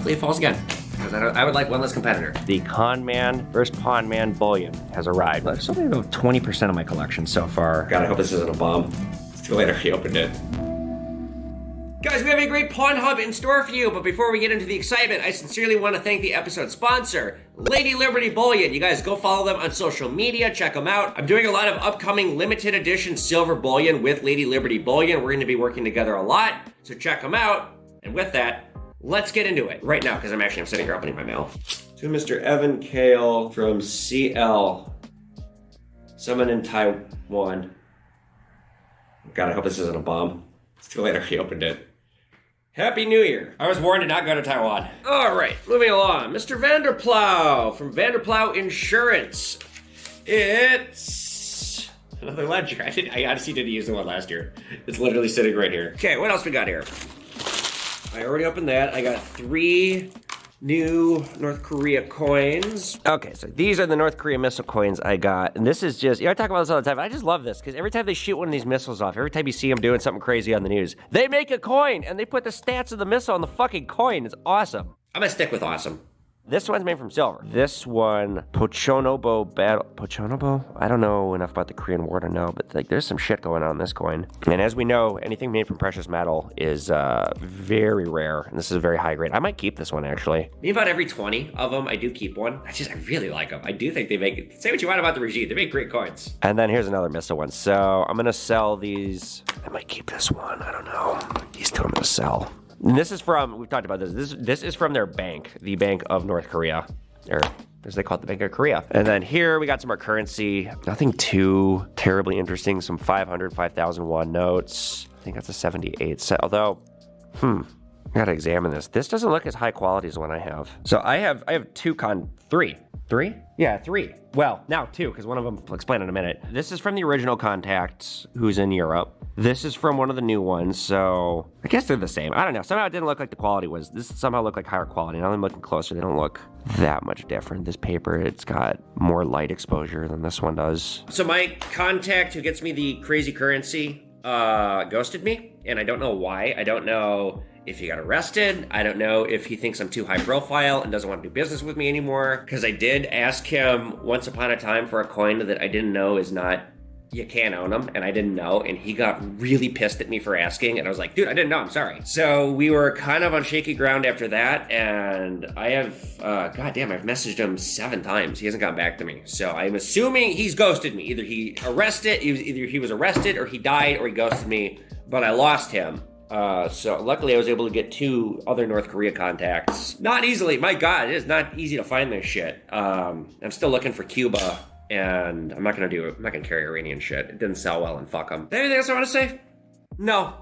hopefully it falls again. Because I would like one less competitor. The Con Man vs. Pawn Man Bullion has arrived. It's only about 20% of my collection so far. God, I hope this isn't a bomb. It's too late, I already opened it. Guys, we have a great pawn hub in store for you, but before we get into the excitement, I sincerely want to thank the episode sponsor, Lady Liberty Bullion. You guys go follow them on social media, check them out. I'm doing a lot of upcoming limited edition silver bullion with Lady Liberty Bullion. We're going to be working together a lot, so check them out. And with that, let's get into it right now, because I'm sitting here opening my mail. To Mr. Evan Kale from CL, someone in Taiwan. God, I hope this isn't a bomb. It's too late, I already opened it. Happy New Year. I was warned to not go to Taiwan. All right, moving along. Mr. Vanderplow from Vanderplow Insurance. It's another ledger. I honestly didn't use the one last year. It's literally sitting right here. Okay, what else we got here? I already opened that. I got 3 new North Korea coins. Okay, so these are the North Korea missile coins I got. And this is just, I talk about this all the time. I just love this because every time they shoot one of these missiles off, every time you see them doing something crazy on the news, they make a coin and they put the stats of the missile on the fucking coin. It's awesome. I'm gonna stick with awesome. This one's made from silver. This one, Pochonobo battle. Pochonobo? I don't know enough about the Korean War to know, but like there's some shit going on in this coin. And as we know, anything made from precious metal is very rare, and this is a very high grade. I might keep this one actually. Maybe about every 20 of them, I do keep one. I really like them. I do think they make, say what you want about the regime, they make great coins. And then here's another missile one. So I'm gonna sell these. I might keep this one, I don't know. These two I'm gonna sell. And this is from, we've talked about this. This is from their bank, the Bank of North Korea, or as they call it, the Bank of Korea. And then here we got some more currency. Nothing too terribly interesting. Some 500, 5,001 notes. I think that's a 78 set. Although, I gotta examine this. This doesn't look as high quality as one I have. So I have three? Yeah, 3. Well, now 2, because one of them I'll explain in a minute. This is from the original contact who's in Europe. This is from one of the new ones, so I guess they're the same. I don't know. Somehow it didn't look like the quality was. This somehow looked like higher quality. Now I'm looking closer. They don't look that much different. This paper, it's got more light exposure than this one does. So my contact who gets me the crazy currency ghosted me, and I don't know why. I don't know if he got arrested. I don't know if he thinks I'm too high profile and doesn't want to do business with me anymore. Because I did ask him once upon a time for a coin that I didn't know is not, you can't own them, and I didn't know, and he got really pissed at me for asking, and I was like, dude, I didn't know, I'm sorry. So we were kind of on shaky ground after that, and I have, goddamn, I've messaged him 7 times. He hasn't gotten back to me. So I'm assuming he's ghosted me. Either he was arrested, or he died, or he ghosted me, but I lost him. So luckily I was able to get 2 other North Korea contacts. Not easily, my God, it is not easy to find this shit. I'm still looking for Cuba, and I'm not gonna carry Iranian shit. It didn't sell well, and fuck them. Anything else I wanna say? No.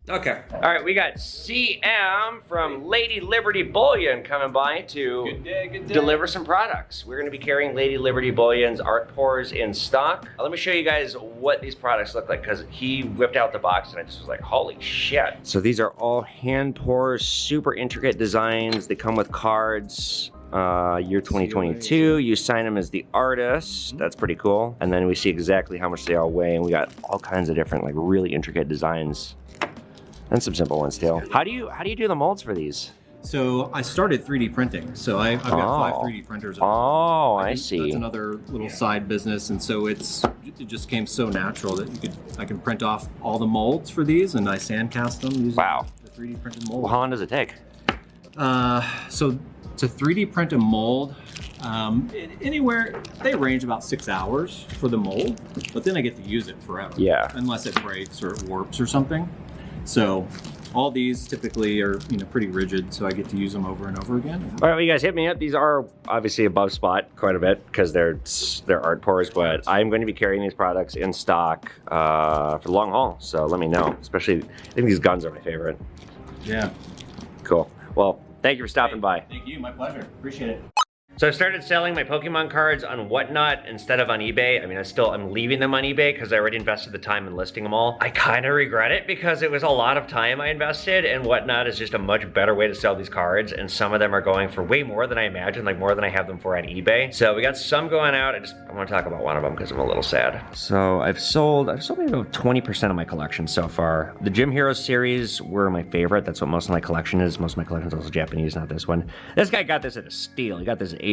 Okay. All right, we got CM from Lady Liberty Bullion coming by to good day. Deliver some products. We're gonna be carrying Lady Liberty Bullion's art pours in stock. Let me show you guys what these products look like, because he whipped out the box and I just was like, holy shit. So these are all hand pours, super intricate designs. They come with cards. Year 2022, you sign them as the artist. That's pretty cool. And then we see exactly how much they all weigh, and we got all kinds of different, like, really intricate designs. And some simple ones too. How do you do the molds for these? So I started 3D printing. So I've got 5 3D printers. I see. That's another little side business, and so it just came so natural that I can print off all the molds for these, and I sand cast them using the 3D printed mold. Well, how long does it take? So to 3D print a mold, anywhere, they range about 6 hours for the mold, but then I get to use it forever. Yeah. Unless it breaks or it warps or something. So all these typically are, pretty rigid, so I get to use them over and over again. All right, well, you guys hit me up. These are obviously above spot quite a bit because they're art pours, but I'm going to be carrying these products in stock for the long haul. So let me know. Especially, I think these guns are my favorite. Yeah. Cool. Well, thank you for stopping by. Thank you. My pleasure. Appreciate it. So I've started selling my Pokemon cards on Whatnot instead of on eBay. I mean, I'm leaving them on eBay because I already invested the time in listing them all. I kind of regret it because it was a lot of time I invested, and Whatnot is just a much better way to sell these cards, and some of them are going for way more than I imagined, like more than I have them for on eBay. So we got some going out. I want to talk about one of them because I'm a little sad. So I've sold maybe about 20% of my collection so far. The Gym Heroes series were my favorite. That's what most of my collection is. Most of my collection is also Japanese, not this one. This guy got this at a steal. He got this at $8.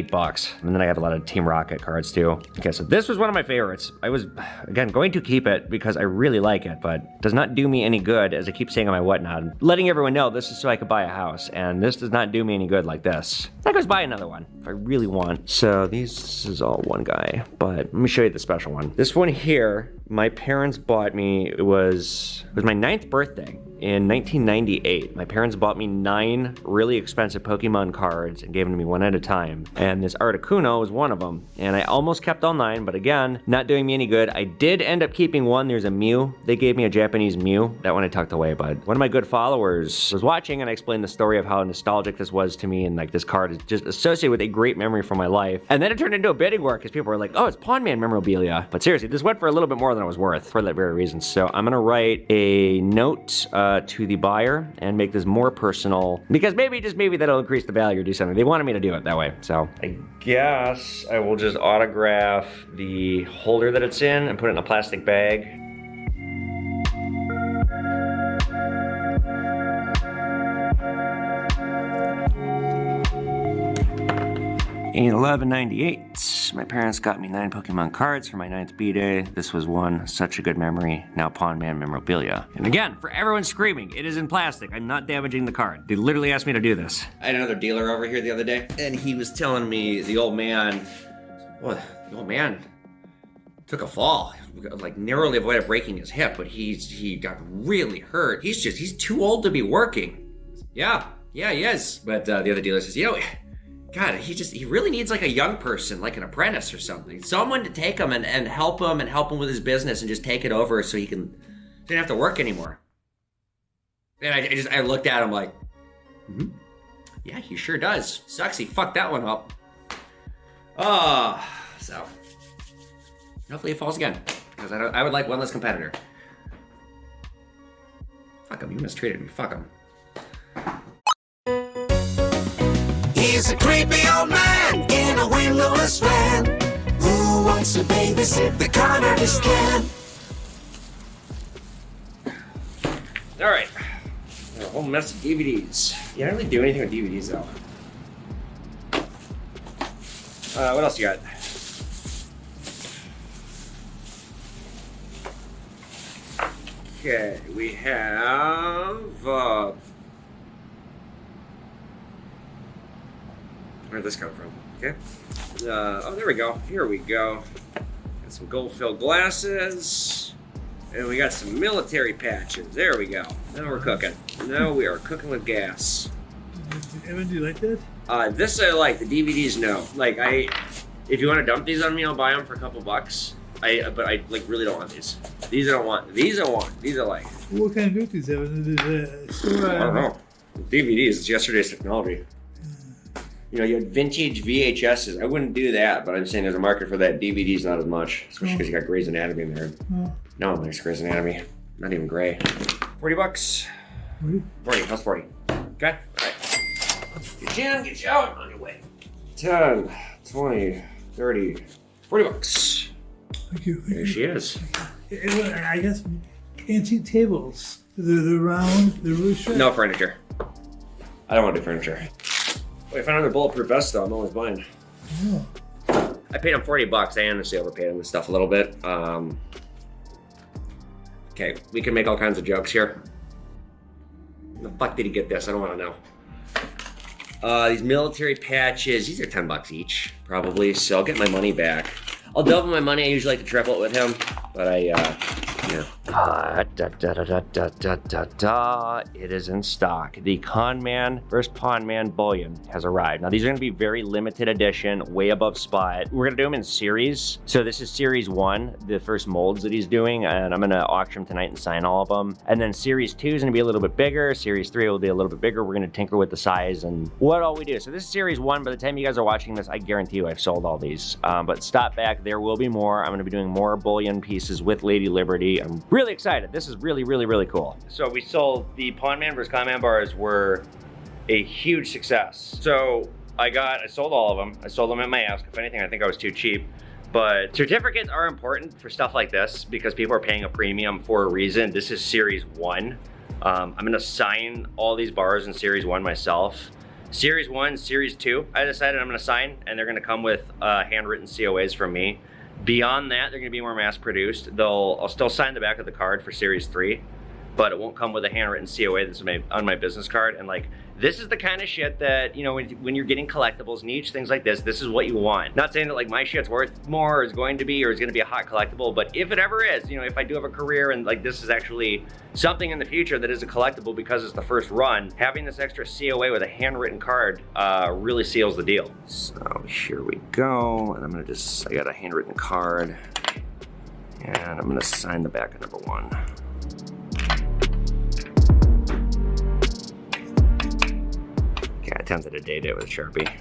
And then I have a lot of Team Rocket cards too. Okay, so this was one of my favorites. I was, again, going to keep it because I really like it, but does not do me any good, as I keep saying on my Whatnot. Letting everyone know this is so I could buy a house, and this does not do me any good like this. I could buy another one if I really want. So this is all one guy, but let me show you the special one. This one here, my parents bought me, it was my 9th birthday. In 1998, my parents bought me 9 really expensive Pokemon cards and gave them to me one at a time. And this Articuno was one of them. And I almost kept all 9, but again, not doing me any good. I did end up keeping one. There's a Mew. They gave me a Japanese Mew. That one I tucked away, but one of my good followers was watching, and I explained the story of how nostalgic this was to me, and like this card is just associated with a great memory from my life. And then it turned into a bidding war because people were like, oh, it's Pawn Man memorabilia. But seriously, this went for a little bit more than it was worth for that very reason. So I'm gonna write a note to the buyer and make this more personal, because maybe, just maybe, that'll increase the value or do something. They wanted me to do it that way. So I guess I will just autograph the holder that it's in and put it in a plastic bag. In 1198, my parents got me 9 Pokemon cards for my 9th B-Day. This was one such a good memory. Now Pawn Man memorabilia. And again, for everyone screaming, it is in plastic. I'm not damaging the card. They literally asked me to do this. I had another dealer over here the other day, and he was telling me the old man took a fall. Like narrowly avoided breaking his hip, but he got really hurt. He's too old to be working. Yeah, he is. But the other dealer says, God, he really needs like a young person, like an apprentice or something. Someone to take him and help him with his business and just take it over so he doesn't have to work anymore. And I looked at him like, yeah, he sure does. Sucks he fucked that one up. So hopefully he falls again, because I would like one less competitor. Fuck him, you mistreated me, fuck him. He's a creepy old man in a windowless van who wants to babysit the con artist can. All right, got a whole mess of DVDs. Yeah, I don't really do anything with DVDs though. What else you got? Okay, we have where'd this come from? Okay. Oh, there we go. Here we go. Got some gold-filled glasses. And we got some military patches. There we go. Now we're cooking. Now we are cooking with gas. Evan, do you like that? This I like. The DVDs, no. Like, if you want to dump these on me, I'll buy them for a couple bucks. But I like really don't want these. These I don't want. These I want. These I like. What kind of movies, Evan? I don't know. DVDs, it's yesterday's technology. You know, you had vintage VHSs. I wouldn't do that, but I'm saying there's a market for that. DVDs, not as much, especially because you got Grey's Anatomy in there. No, there's Grey's Anatomy. Not even Grey. 40 bucks. 40. How's 40? Okay. All right. Get you in, get you out, on your way. 10, 20, 30, 40 bucks. Thank you. There she is. I guess antique tables. The round, the rooster. No furniture. I don't want to do furniture. Wait, if I found another bulletproof vest though, I'm always buying. Oh. I paid him 40 bucks. I honestly overpaid him with stuff a little bit. Okay, we can make all kinds of jokes here. The fuck did he get this? I don't want to know. These military patches, these are 10 bucks each, probably. So I'll get my money back. I'll double my money. I usually like to triple it with him, but I here. It is in stock. The Conman vs. Pawnman Bullion has arrived. Now these are gonna be very limited edition, way above spot. We're gonna do them in series. So this is series 1, the first molds that he's doing, and I'm gonna auction them tonight and sign all of them. And then series 2 is gonna be a little bit bigger. Series 3 will be a little bit bigger. We're gonna tinker with the size and what all we do. So this is series 1. By the time you guys are watching this, I guarantee you I've sold all these. But stop back, there will be more. I'm gonna be doing more bullion pieces with Lady Liberty. I'm really excited. This is really, really, really cool. So we sold the Pawnman vs. Conman bars were a huge success. So I sold all of them. I sold them at my ask. If anything, I think I was too cheap. But certificates are important for stuff like this because people are paying a premium for a reason. This is series 1. I'm gonna sign all these bars in series 1 myself. Series 1, series 2, I decided I'm gonna sign, and they're gonna come with handwritten COAs from me. Beyond that, they're gonna be more mass produced. I'll still sign the back of the card for series 3, but it won't come with a handwritten COA that's on my business card. And like, this is the kind of shit that, you know, when you're getting collectibles, niche, things like this is what you want. Not saying that like my shit's worth more or is going to be a hot collectible, but if it ever is, you know, if I do have a career and like this is actually something in the future that is a collectible because it's the first run, having this extra COA with a handwritten card really seals the deal. So here we go. And I got a handwritten card and I'm gonna sign the back of number 1. I attempted to date it with Sharpie.